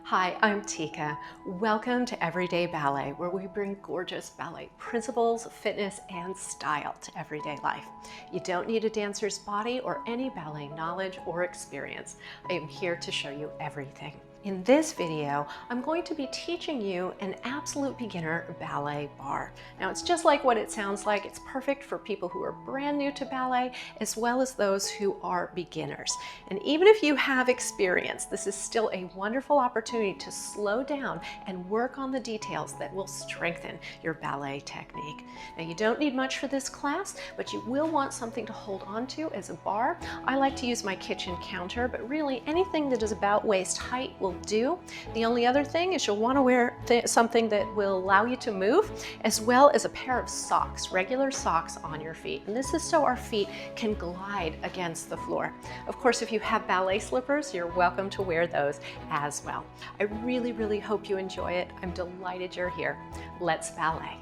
Hi, I'm Tiekka. Welcome to Everyday Ballet, where we bring gorgeous ballet principles, fitness, and style to everyday life. You don't need a dancer's body or any ballet knowledge or experience. I am here to show you everything. In this video, I'm going to be teaching you an absolute beginner ballet barre. Now, it's just like what it sounds like. It's perfect for people who are brand new to ballet, as well as those who are beginners. And even if you have experience, this is still a wonderful opportunity to slow down and work on the details that will strengthen your ballet technique. Now, you don't need much for this class, but you will want something to hold on to as a barre. I like to use my kitchen counter, but really anything that is about waist height will do. The only other thing is you'll want to wear something that will allow you to move, as well as a pair of socks, regular socks on your feet. And this is so our feet can glide against the floor. Of course, if you have ballet slippers, you're welcome to wear those as well. I really hope you enjoy it. I'm delighted you're here. Let's ballet.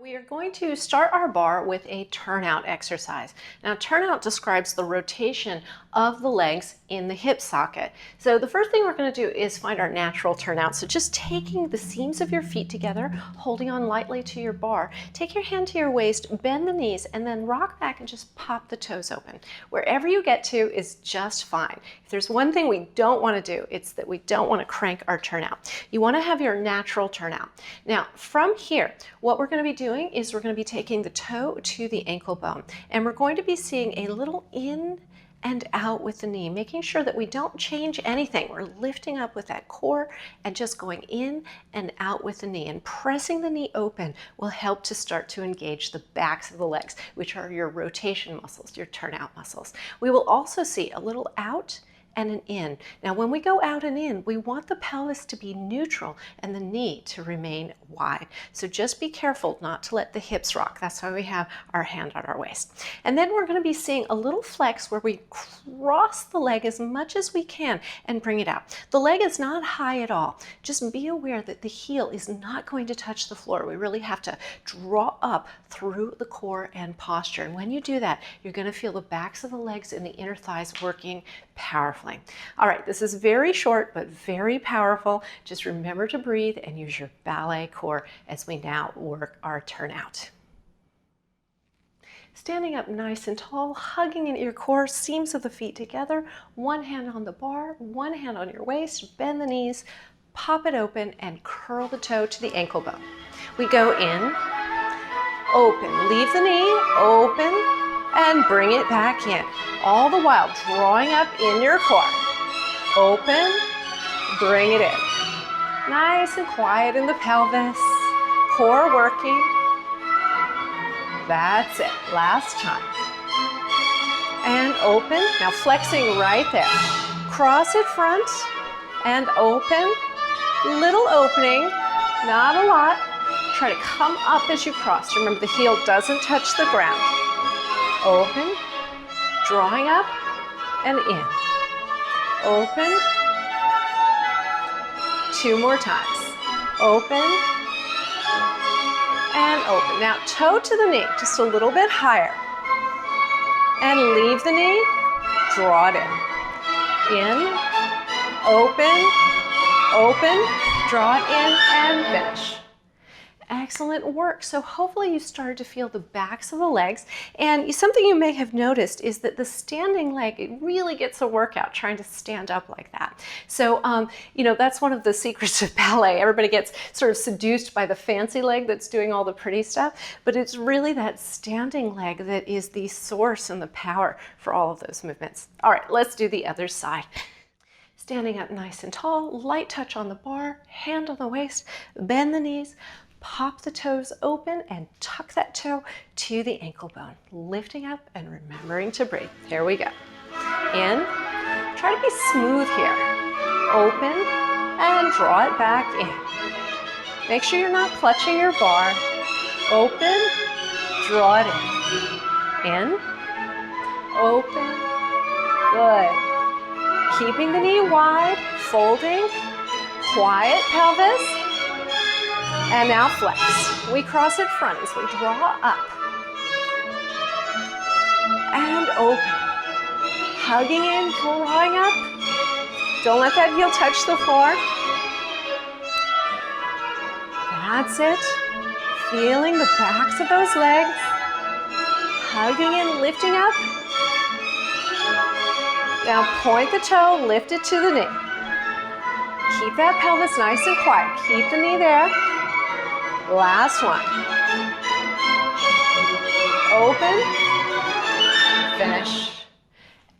We are going to start our barre with a turnout exercise. Now, turnout describes the rotation of the legs in the hip socket. So the first thing we're going to do is find our natural turnout. So just taking the seams of your feet together, holding on lightly to your barre, take your hand to your waist, bend the knees, and then rock back and just pop the toes open. Wherever you get to is just fine. If there's one thing we don't want to do, it's that we don't want to crank our turnout. You want to have your natural turnout. Now, from here, what we're going to be doing is we're going to be taking the toe to the ankle bone, and we're going to be seeing a little in and out with the knee, making sure that we don't change anything. We're lifting up with that core and just going in and out with the knee, and pressing the knee open will help to start to engage the backs of the legs, which are your rotation muscles, your turnout muscles. We will also see a little out and an in. Now, when we go out and in, we want the pelvis to be neutral and the knee to remain wide. So just be careful not to let the hips rock. That's why we have our hand on our waist. And then we're going to be seeing a little flex where we cross the leg as much as we can and bring it out. The leg is not high at all. Just be aware that the heel is not going to touch the floor. We really have to draw up through the core and posture. And when you do that, you're going to feel the backs of the legs and the inner thighs working powerfully. All right, this is very short but very powerful. Just remember to breathe and use your ballet core as we now work our turnout. Standing up nice and tall, hugging into your core, seams of the feet together, one hand on the barre, one hand on your waist, bend the knees, pop it open, and curl the toe to the ankle bone. We go in, open, leave the knee, open, and bring it back in. All the while drawing up in your core. Open, bring it in. Nice and quiet in the pelvis. Core working. That's it. Last time. And open. Now flexing right there. Cross it front and open. Little opening, not a lot. Try to come up as you cross. Remember, the heel doesn't touch the ground. Open, drawing up and in. Open. Two more times. Open and open. Now toe to the knee, just a little bit higher. And leave the knee, draw it in, open, draw it in, and finish. Excellent work. So hopefully you started to feel the backs of the legs, and something you may have noticed is that the standing leg, it really gets a workout trying to stand up like that. So you know, that's one of the secrets of ballet. Everybody gets sort of seduced by the fancy leg that's doing all the pretty stuff, but it's really that standing leg that is the source and the power for all of those movements. All right, let's do the other side. Standing up nice and tall, light touch on the barre, hand on the waist, bend the knees, pop the toes open and tuck that toe to the ankle bone. Lifting up and remembering to breathe. Here we go. In. Try to be smooth here. Open and draw it back in. Make sure you're not clutching your barre. Open, draw it in. In, open, good. Keeping the knee wide, folding, quiet pelvis, and now flex. We cross it front as we draw up and open. Hugging in, drawing up. Don't let that heel touch the floor. That's it. Feeling the backs of those legs. Hugging in, lifting up. Now point the toe, lift it to the knee. Keep that pelvis nice and quiet. Keep the knee there. Last one. Open. Finish.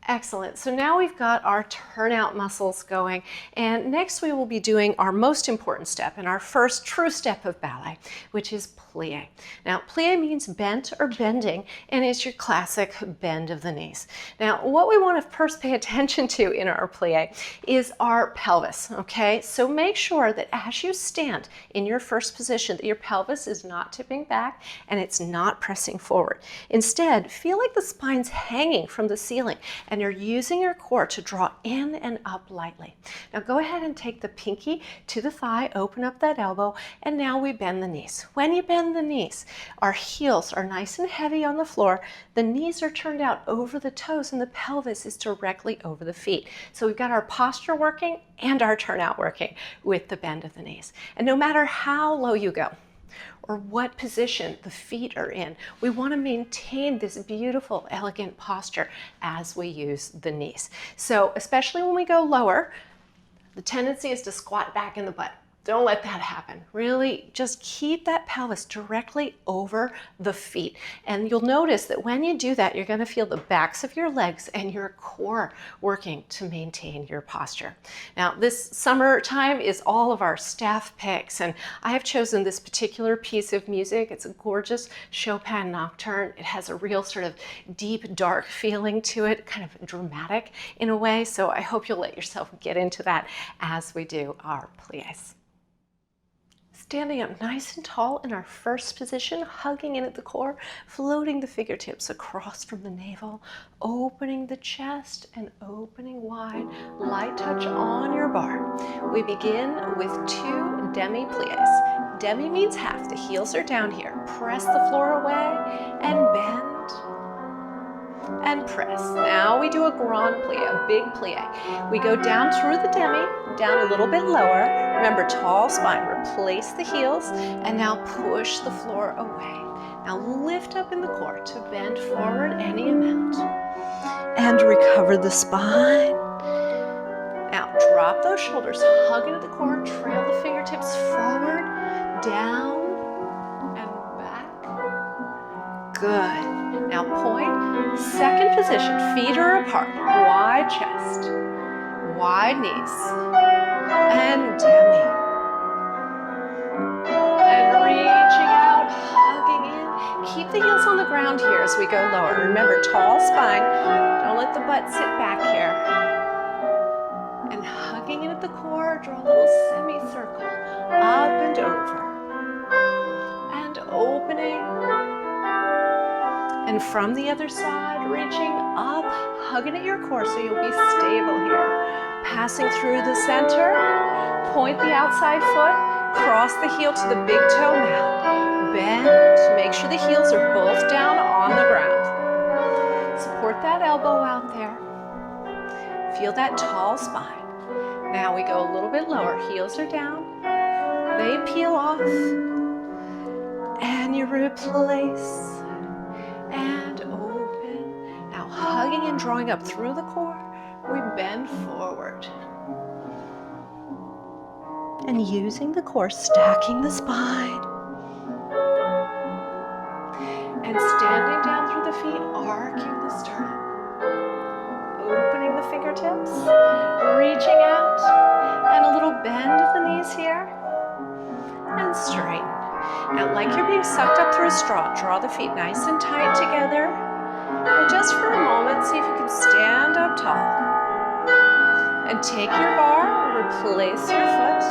Excellent. So now we've got our turnout muscles going, and next we will be doing our most important step and our first true step of ballet, which is plié. Now, plié means bent or bending, and it's your classic bend of the knees. Now, what we want to first pay attention to in our plié is our pelvis, okay? So make sure that as you stand in your first position, that your pelvis is not tipping back and it's not pressing forward. Instead, feel like the spine's hanging from the ceiling, and you're using your core to draw in and up lightly. Now go ahead and take the pinky to the thigh, open up that elbow, and now we bend the knees. When you bend the knees, our heels are nice and heavy on the floor, the knees are turned out over the toes, and the pelvis is directly over the feet. So we've got our posture working and our turnout working with the bend of the knees. And no matter how low you go, or what position the feet are in, we want to maintain this beautiful, elegant posture as we use the knees. So especially when we go lower, the tendency is to squat back in the butt. Don't let that happen. Really, just keep that pelvis directly over the feet. And you'll notice that when you do that, you're going to feel the backs of your legs and your core working to maintain your posture. Now, this summertime is all of our staff picks, and I have chosen this particular piece of music. It's a gorgeous Chopin nocturne. It has a real sort of deep, dark feeling to it, kind of dramatic in a way. So I hope you'll let yourself get into that as we do our pliés. Standing up nice and tall in our first position, hugging in at the core, floating the fingertips across from the navel, opening the chest and opening wide, light touch on your bar. We begin with 2 demi-pliés. Demi means half. The heels are down here. Press the floor away and bend and press. Now we do a grand plié, a big plié. We go down through the demi, down a little bit lower. Remember, tall spine, replace the heels, and now push the floor away. Now lift up in the core to bend forward any amount. And recover the spine. Now drop those shoulders, hug into the core, trail the fingertips forward, down, and back. Good. Now point, second position, feet are apart, wide chest, wide knees, and demi. And reaching out, hugging in. Keep the heels on the ground here as we go lower. Remember, tall spine, don't let the butt sit back here. And hugging in at the core, draw a little semicircle, up and over. And opening. And from the other side, reaching up, hugging at your core so you'll be stable here. Passing through the center, point the outside foot, cross the heel to the big toe mat. Bend, make sure the heels are both down on the ground. Support that elbow out there. Feel that tall spine. Now we go a little bit lower, heels are down. They peel off. And you replace. And open. Now hugging and drawing up through the core, we bend forward. And using the core, stacking the spine. And standing down through the feet, arcing the sternum. Opening the fingertips, reaching out, and a little bend of the knees here. And straighten. Now, like you're being sucked up through a straw, draw the feet nice and tight together. And just for a moment, see if you can stand up tall. And take your bar, replace your foot.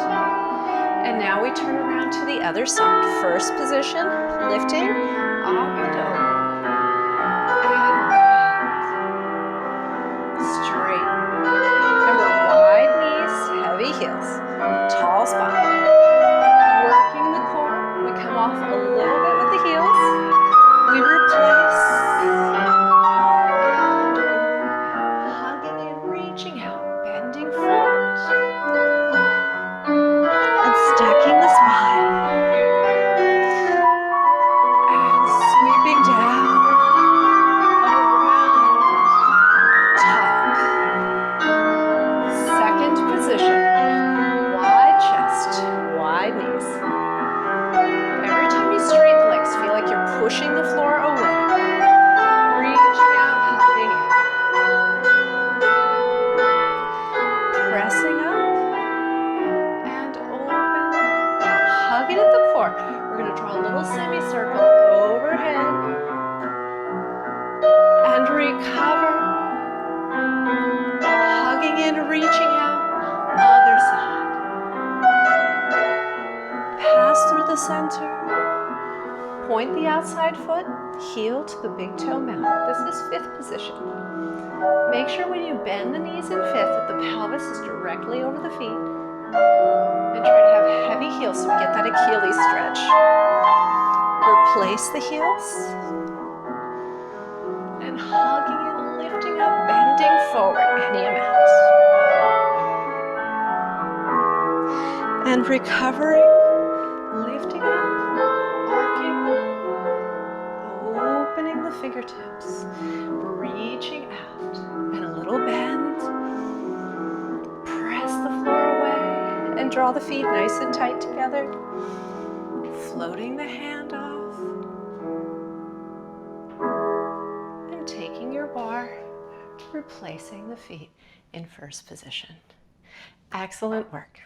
And now we turn around to the other side. First position, lifting, up and over. And straighten. Remember, Point the outside foot, heel to the big toe mount. This is fifth position. Make sure when you bend the knees in fifth that the pelvis is directly over the feet. And try to have heavy heels so we get that Achilles stretch. Replace the heels. And hugging and lifting up, bending forward any amount. And recovering, lifting up, arcing, opening the fingertips, reaching out, and a little bend. Press the floor away and draw the feet nice and tight together. Floating the hand off. And taking your bar, replacing the feet in first position. Excellent work.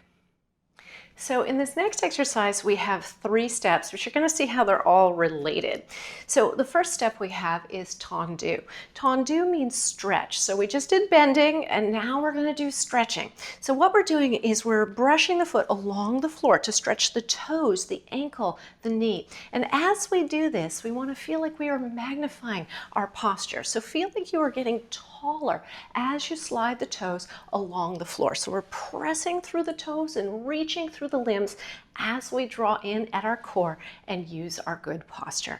So in this next exercise, we have 3 steps, which you're going to see how they're all related. So the first step we have is tendu. Tendu means stretch. So we just did bending, and now we're going to do stretching. So what we're doing is we're brushing the foot along the floor to stretch the toes, the ankle, the knee. And as we do this, we want to feel like we are magnifying our posture. So feel like you are getting taller as you slide the toes along the floor. So we're pressing through the toes and reaching through the limbs as we draw in at our core and use our good posture.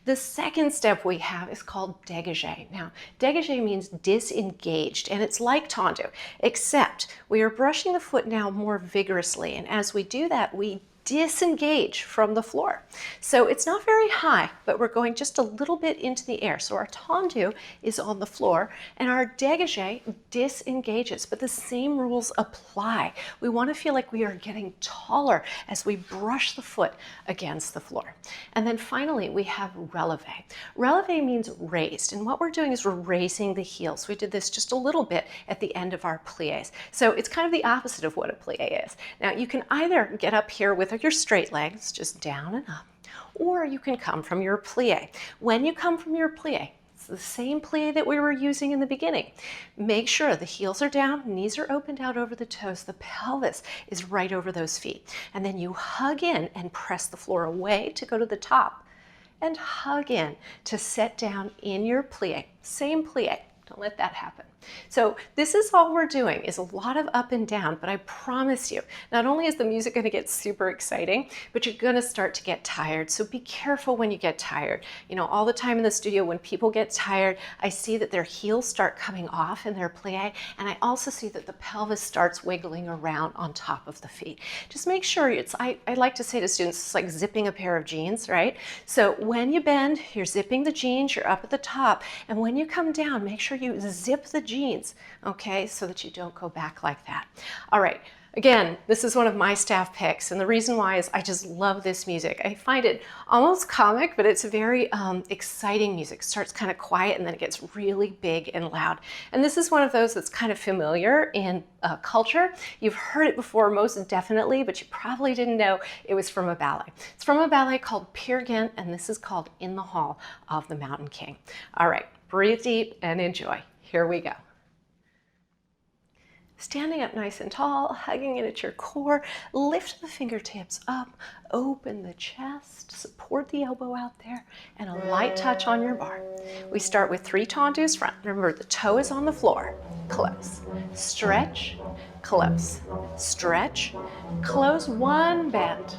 The second step we have is called dégagé. Now, dégagé means disengaged, and it's like tendu, except we are brushing the foot now more vigorously, and as we do that, we disengage from the floor. So it's not very high, but we're going just a little bit into the air. So our tendu is on the floor and our dégagé disengages, but the same rules apply. We want to feel like we are getting taller as we brush the foot against the floor. And then finally, we have relevé. Relevé means raised, and what we're doing is we're raising the heels. We did this just a little bit at the end of our pliés. So it's kind of the opposite of what a plié is. Now you can either get up here with your straight legs, just down and up, or you can come from your plié. When you come from your plié, it's the same plié that we were using in the beginning. Make sure the heels are down, knees are opened out over the toes, the pelvis is right over those feet. And then you hug in and press the floor away to go to the top, and hug in to set down in your plié. Same plié. Don't let that happen. So this is all we're doing, is a lot of up and down, but I promise you, not only is the music going to get super exciting, but you're going to start to get tired. So be careful when you get tired. You know, all the time in the studio, when people get tired, I see that their heels start coming off in their plié, and I also see that the pelvis starts wiggling around on top of the feet. Just make sure I like to say to students, it's like zipping a pair of jeans, right? So when you bend, you're zipping the jeans, you're up at the top, and when you come down, make sure you zip the jeans, okay, so that you don't go back like that. All right, again, this is one of my staff picks, and the reason why is I just love this music. I find it almost comic, but it's very exciting music. It starts kind of quiet and then it gets really big and loud. And this is one of those that's kind of familiar in culture. You've heard it before, most definitely, but you probably didn't know it was from a ballet. It's from a ballet called Peer Gynt, and this is called In the Hall of the Mountain King. All right, breathe deep and enjoy. Here we go. Standing up nice and tall, hugging in at your core, lift the fingertips up, open the chest, support the elbow out there, and a light touch on your bar. We start with 3 tendus front. Remember, the toe is on the floor. Close. Stretch, close. Stretch, close, 1 bend.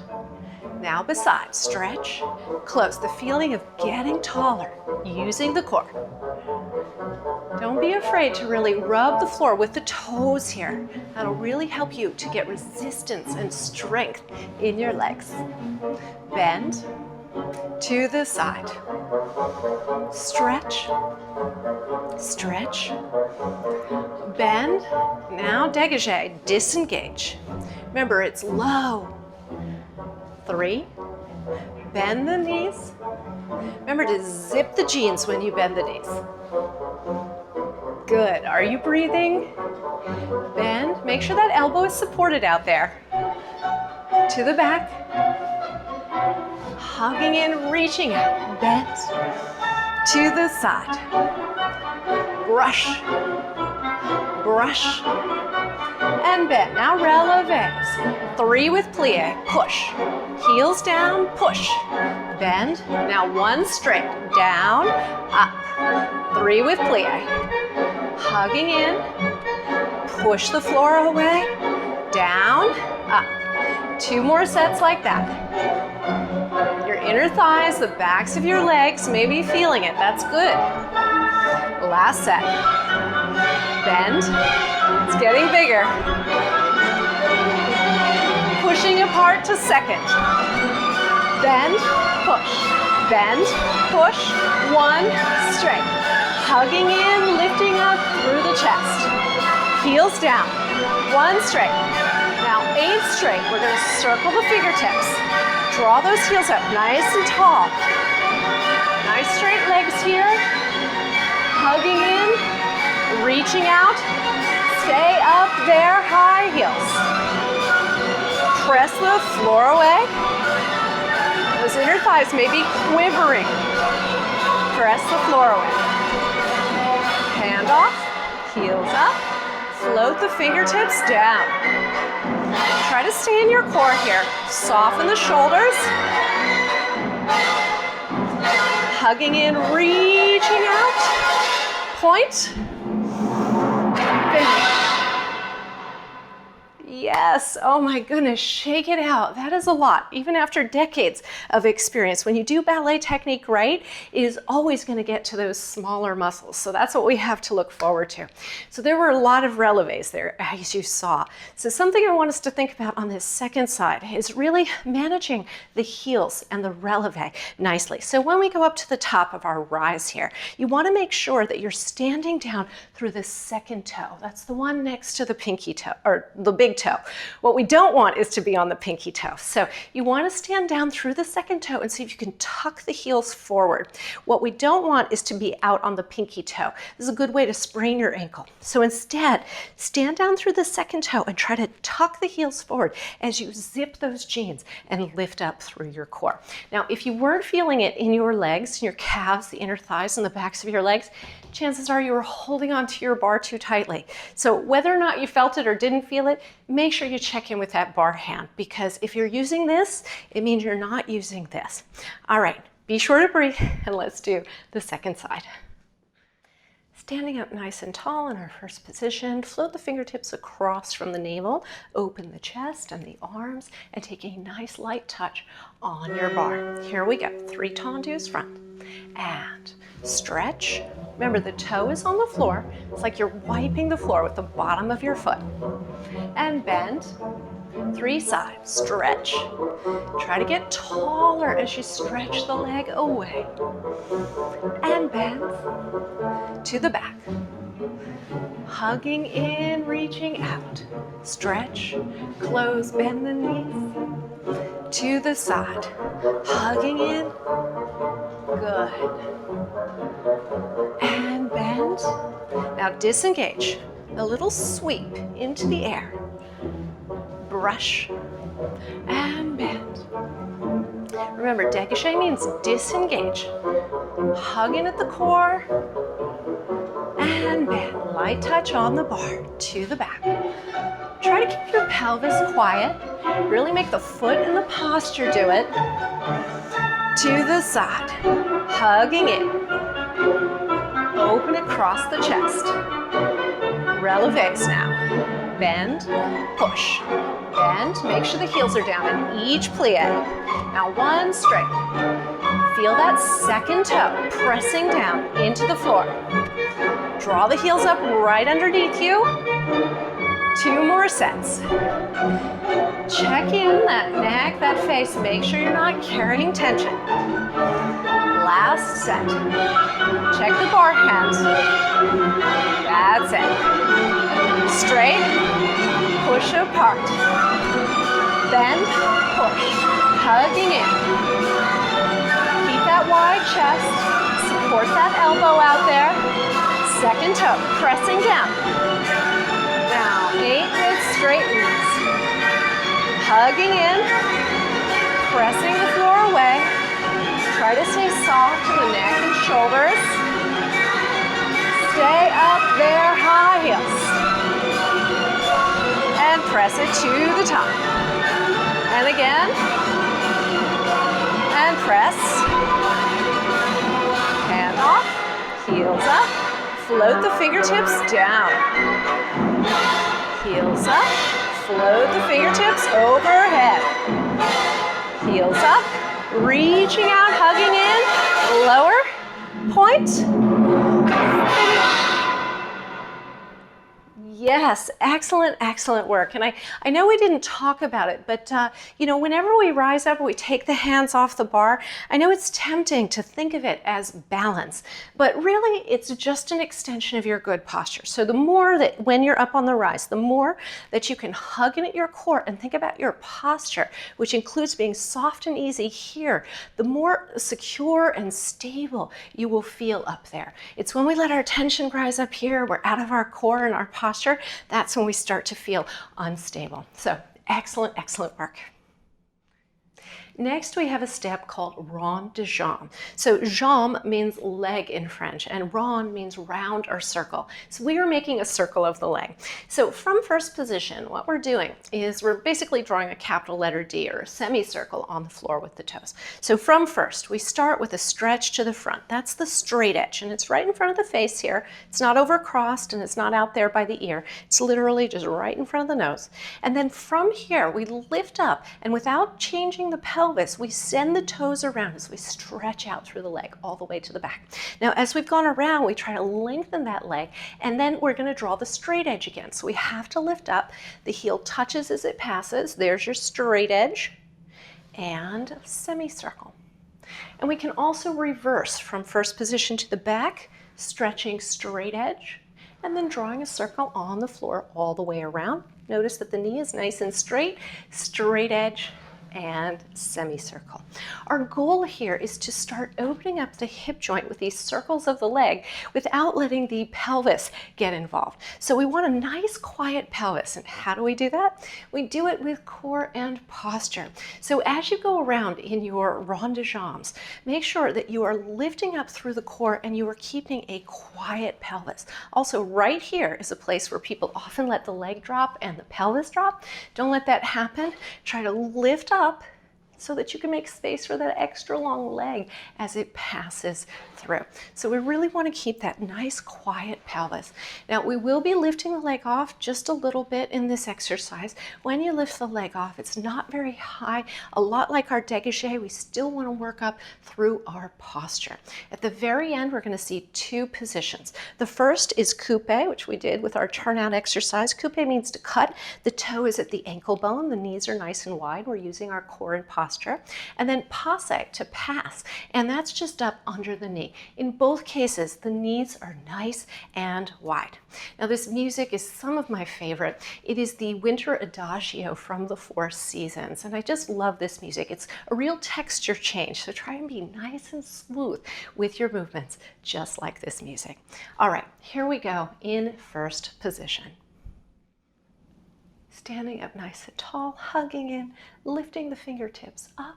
Now beside, stretch, close. The feeling of getting taller, using the core. Don't be afraid to really rub the floor with the toes here. That'll really help you to get resistance and strength in your legs. Bend to the side. Stretch, stretch, bend. Now dégagé, disengage. Remember, it's low. 3, bend the knees. Remember to zip the jeans when you bend the knees. Good. Are you breathing? Bend. Make sure that elbow is supported out there. To the back. Hugging in, reaching out. Bend. To the side. Brush. Brush. And and bend. Now releves. 3 with plie. Push. Heels down, push. Bend. Now 1 straight. Down, up. 3 with plie. Hugging in. Push the floor away. Down, up. 2 more sets like that. Your inner thighs, the backs of your legs may be feeling it. That's good. Last set. Bend. It's getting bigger. Pushing apart to second. Bend, push. Bend, push. 1 straight. Hugging in, lifting up through the chest. Heels down. 1 straight. Now 8 straight. We're going to circle the fingertips. Draw those heels up nice and tall. Nice straight legs here. Hugging in, reaching out. Stay up there, high heels. Press the floor away. Those inner thighs may be quivering. Press the floor away. Hand off, heels up. Float the fingertips down. Try to stay in your core here. Soften the shoulders. Hugging in, reaching out. Point. Finish. Yes, oh my goodness, shake it out. That is a lot, even after decades of experience. When you do ballet technique right, it is always going to get to those smaller muscles. So that's what we have to look forward to. So there were a lot of relevés there, as you saw. So something I want us to think about on this second side is really managing the heels and the relevé nicely. So when we go up to the top of our rise here, you want to make sure that you're standing down through the second toe. That's the one next to the pinky toe, or the big toe. What we don't want is to be on the pinky toe. So you want to stand down through the second toe and see if you can tuck the heels forward. What we don't want is to be out on the pinky toe. This is a good way to sprain your ankle. So instead, stand down through the second toe and try to tuck the heels forward as you zip those jeans and lift up through your core. Now, if you weren't feeling it in your legs, your calves, the inner thighs, and the backs of your legs, chances are you were holding onto your bar too tightly. So whether or not you felt it or didn't feel it, make sure you check in with that bar hand, because if you're using this, it means you're not using this. All right, be sure to breathe, and let's do the second side. Standing up nice and tall in our first position, float the fingertips across from the navel, open the chest and the arms, and take a nice light touch on your bar. Here we go, 3 tendus front, and stretch. Remember, the toe is on the floor. It's like you're wiping the floor with the bottom of your foot. And bend. 3 sides, stretch. Try to get taller as you stretch the leg away. And bend to the back. Hugging in, reaching out. Stretch, close, bend the knees. To the side, hugging in. Good. And bend. Now disengage. A little sweep into the air. Brush and bend. Remember, dégagé means disengage. Hug in at the core and bend. Light touch on the bar to the back. Try to keep your pelvis quiet. Really make the foot and the posture do it. To the side, hugging in. Open across the chest. Relevés now. Bend, push. Bend, make sure the heels are down in each plie. Now 1 straight. Feel that second toe pressing down into the floor. Draw the heels up right underneath you. 2 more sets. Check in that neck, that face. Make sure you're not carrying tension. Last set. Check the bar hands. That's it. Straight, push apart. Bend, push. Hugging in. Keep that wide chest. Support that elbow out there. Second toe, pressing down. Now, 8 with straight knees. Hugging in. Pressing the floor away. Try to stay soft in the neck and shoulders. Stay up there, high heels. And press it to the top. And again, and press. Hand off, heels up, float the fingertips down. Heels up, float the fingertips overhead. Heels up, reaching out, hugging in, lower, point, finish. Yes, excellent, excellent work. And I know we didn't talk about it, but whenever we rise up, we take the hands off the bar. I know it's tempting to think of it as balance, but really it's just an extension of your good posture. So the more that when you're up on the rise, the more that you can hug in at your core and think about your posture, which includes being soft and easy here, the more secure and stable you will feel up there. It's when we let our tension rise up here, we're out of our core and our posture, that's when we start to feel unstable. So excellent, excellent work. Next, we have a step called rond de jambe. So jambe means leg in French, and rond means round or circle. So we are making a circle of the leg. So from first position, what we're doing is we're basically drawing a capital letter D or a semicircle on the floor with the toes. So from first, we start with a stretch to the front. That's the straight edge, and it's right in front of the face here. It's not overcrossed, and it's not out there by the ear. It's literally just right in front of the nose. And then from here, we lift up, and without changing the pelvis, we send the toes around as we stretch out through the leg all the way to the back. Now, as we've gone around, we try to lengthen that leg, and then we're going to draw the straight edge again. So we have to lift up. The heel touches as it passes. There's your straight edge and semicircle. And we can also reverse from first position to the back, stretching straight edge, and then drawing a circle on the floor all the way around. Notice that the knee is nice and straight, straight edge, and semicircle. Our goal here is to start opening up the hip joint with these circles of the leg without letting the pelvis get involved. So we want a nice quiet pelvis. And how do we do that? We do it with core and posture. So as you go around in your rond de jambes, make sure that you are lifting up through the core and you are keeping a quiet pelvis. Also, right here is a place where people often let the leg drop and the pelvis drop. Don't let that happen. Try to lift up so that you can make space for that extra long leg as it passes through. So we really want to keep that nice quiet pelvis. Now we will be lifting the leg off just a little bit in this exercise. When you lift the leg off, it's not very high. A lot like our dégagé, we still want to work up through our posture. At the very end, we're going to see two positions. The first is coupé, which we did with our turnout exercise. Coupé means to cut. The toe is at the ankle bone. The knees are nice and wide. We're using our core and posture. And then passe, to pass, and that's just up under the knee. In both cases, the knees are nice and wide. Now this music is some of my favorite. It is the winter adagio from the Four Seasons, and I just love this music. It's a real texture change, so try and be nice and smooth with your movements, just like this music. All right, here we go in first position. Standing up nice and tall, hugging in, lifting the fingertips up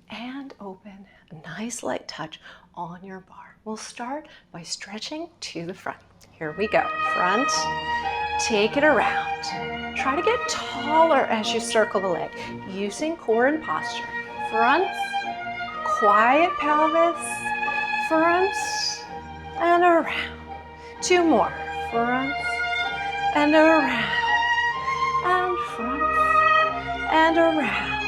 and open. A nice light touch on your bar. We'll start by stretching to the front. Here we go. Front, take it around. Try to get taller as you circle the leg, using core and posture. Front, quiet pelvis, front, and around. Two more. Front, and around. And front, and around.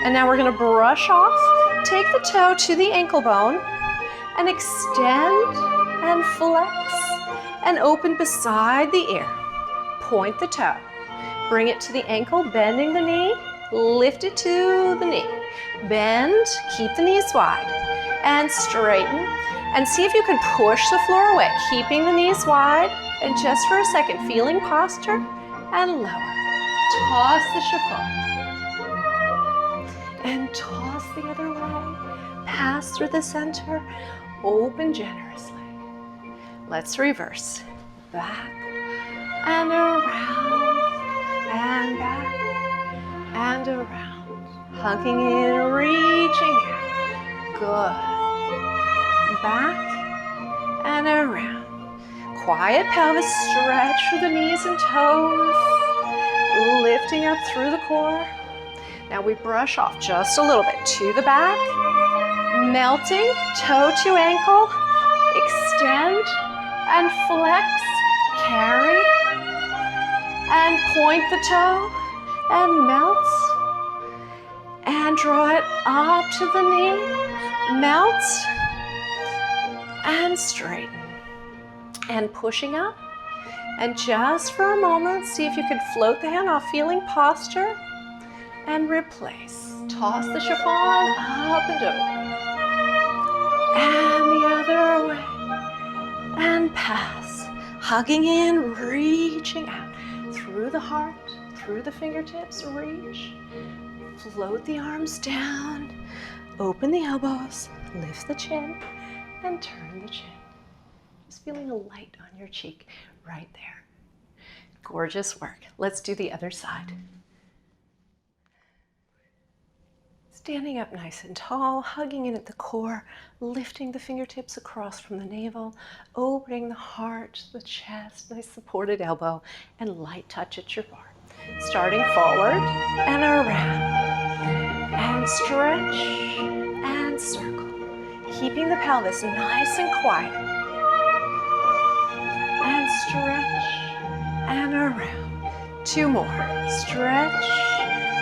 And now we're going to brush off, take the toe to the ankle bone, and extend and flex, and open beside the ear. Point the toe, bring it to the ankle, bending the knee, lift it to the knee. Bend, keep the knees wide, and straighten, and see if you can push the floor away, keeping the knees wide, and just for a second, feeling posture, and lower. Toss the chiffon and toss the other way. Pass through the center, open generously. Let's reverse. Back and around and back and around. Hugging in, reaching out. Good. Back and around. Quiet pelvis, stretch through the knees and toes. Lift lifting up through the core. Now we brush off just a little bit to the back, melting, toe to ankle, extend and flex, carry, and point the toe and melt, and draw it up to the knee, melt, and straighten, and pushing up. And just for a moment, see if you can float the hand off, feeling posture, and replace. Toss the chiffon up and over, and the other way, and pass, hugging in, reaching out through the heart, through the fingertips, reach, float the arms down, open the elbows, lift the chin, and turn the chin. Just feeling a light on your cheek right there. Gorgeous work. Let's do the other side. Standing up nice and tall, hugging in at the core, lifting the fingertips across from the navel, opening the heart, the chest, nice supported elbow, and light touch at your bar. Starting forward and around, and stretch and circle, keeping the pelvis nice and quiet, and stretch and around. Two more, stretch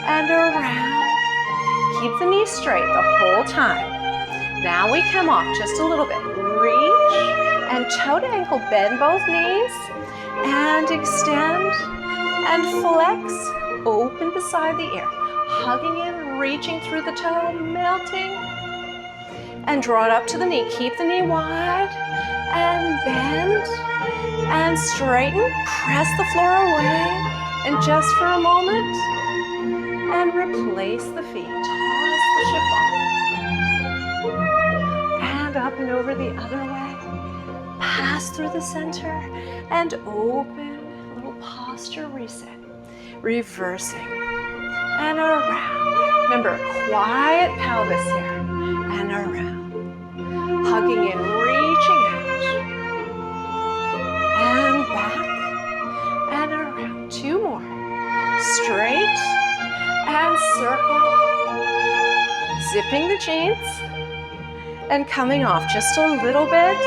and around. Keep the knees straight the whole time. Now we come off just a little bit. Reach and toe to ankle, bend both knees and extend and flex. Open beside the ear, hugging in, reaching through the toe, melting, and draw it up to the knee. Keep the knee wide and bend and straighten. Press the floor away, and just for a moment, and replace the feet. Toss the chiffon. And up and over the other way. Pass through the center and open. A little posture reset. Reversing and around. Remember, quiet pelvis here. And around. Hugging in, reaching out. And back and around. Two more. Straight and circle, zipping the jeans and coming off just a little bit,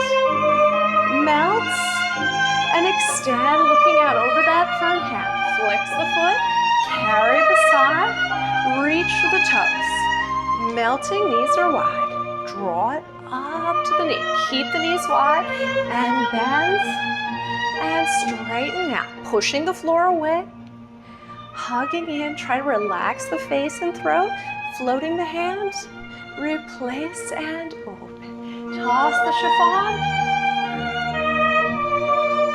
melts and extend, looking out over that front hand. Flex the foot, carry beside, reach for the toes, melting, knees are wide, draw it up to the knee, keep the knees wide and bend and straighten out, pushing the floor away. Hugging in, try to relax the face and throat, floating the hands, replace and open. Toss the chiffon,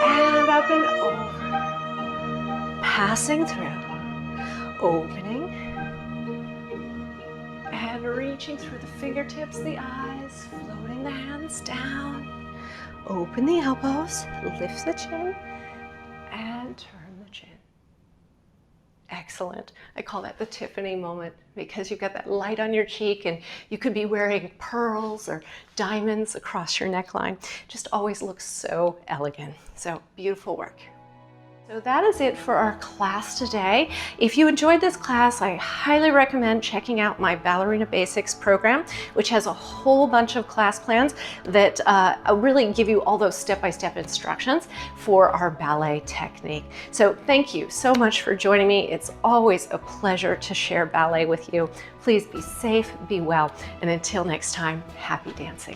and up and over. Passing through, opening, and reaching through the fingertips, the eyes, floating the hands down. Open the elbows, lift the chin, and turn the chin. Excellent. I call that the Tiffany moment because you've got that light on your cheek and you could be wearing pearls or diamonds across your neckline. Just always looks so elegant. So beautiful work. So that is it for our class today. If you enjoyed this class, I highly recommend checking out my Ballerina Basics program, which has a whole bunch of class plans that really give you all those step-by-step instructions for our ballet technique. So thank you so much for joining me. It's always a pleasure to share ballet with you. Please be safe, be well, and until next time, happy dancing.